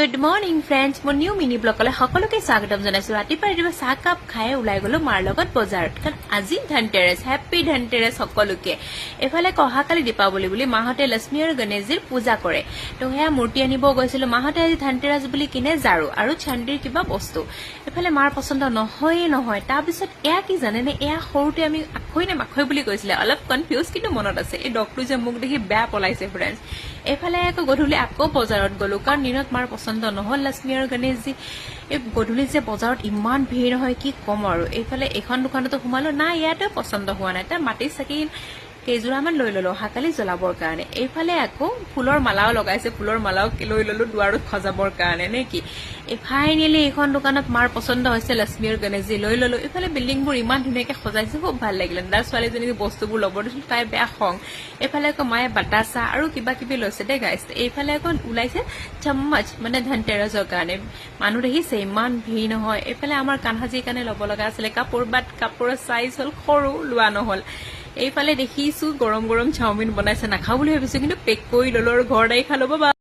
Good morning friends, মোৰ new mini ব্লগলৈ সকলোকে স্বাগতম জনাইছো। ৰাতিপুৱা চাহ কাপ খাই ওলাই গলো মাৰ লগত বজাৰত, কাৰণ আজি ধনতেৰেছ। হেপী ধনতেৰেছ সকলোকে। এফালে অহাকালি দীপাৱলী বুলি মাহতে লক্ষ্মী আৰু গণেশজীৰ পূজা কৰে, তো সেয়া মূৰ্তি আনিব গৈছিলো। মাহতে আজি ধনতেৰেছ বুলি কিনে ঝাৰু আৰু চান্দিৰ কিবা বস্তু। এফালে মাৰ পচন্দ নহয়। তাৰপিছত এয়া কি জানেনে, এয়া সৰুতে আমি আখৈ নে মাখৈ বুলি কৈছিলে, অলপ কনফিউজ, কিন্তু মনত আছে। এই ডগটো যে মোক দেখি বেয়া পলাইছে ফ্ৰেণ্ডছ। এইফালে আকৌ গধূলি আকৌ বজাৰত গলো, কাৰণ দিনত মাৰ পচন্দ নহল লক্ষ্মী আৰু গণেশজী। এই গধূলি যে বজাৰত ইমান ভিৰ নহয়, কি কম আৰু। এইফালে এখন দোকানতো সোমালো, নাই ইয়াতে পচন্দ হোৱা নাই। তাৰ মাটি চাকি কেইযোৰামান লৈ ললো অহাকালি জ্বলাবৰ কাৰণে। এইফালে আকৌ ফুলৰ মালাও লগাইছে, ফুলৰ মালাও লৈ ললো দুৱাৰত সজাবৰ কাৰণে নে কি। ফাইনেলি এইখন দোকানত মাৰ পচন্দ হৈছে লক্ষ্মী আৰু গণেশজী, লৈ ললো। এইফালে বিল্ডিংবোৰ ইমান ধুনীয়াকে সজাইছে, খুব ভাল লাগিলে। দাদা ছোৱালীজনীক বস্তুবোৰ ল'ব দিছিল, তাই বেয়া খং। এইফালে আকৌ মায়ে বাটাচা আৰু কিবা কিবি লৈছে দেই গাইছ। এইফালে আকৌ ওলাইছে চাম্মচ, মানে ধনতেৰছৰ কাৰণে। মানুহ দেখিছে ইমান ভিৰ নহয়। এইফালে আমাৰ কানহাজীৰ কাৰণে ল'ব লগা আছিলে কাপোৰ, বাট কাপোৰৰ চাইজ হল সৰু, লোৱা নহল। এইফালে দেখিছো গৰম গৰম চাওমিন বনাইছে, নাখাও বুলি ভাবিছো, কিন্তু পেক কৰি ললো আৰু ঘৰত আহি খালো। বাবা।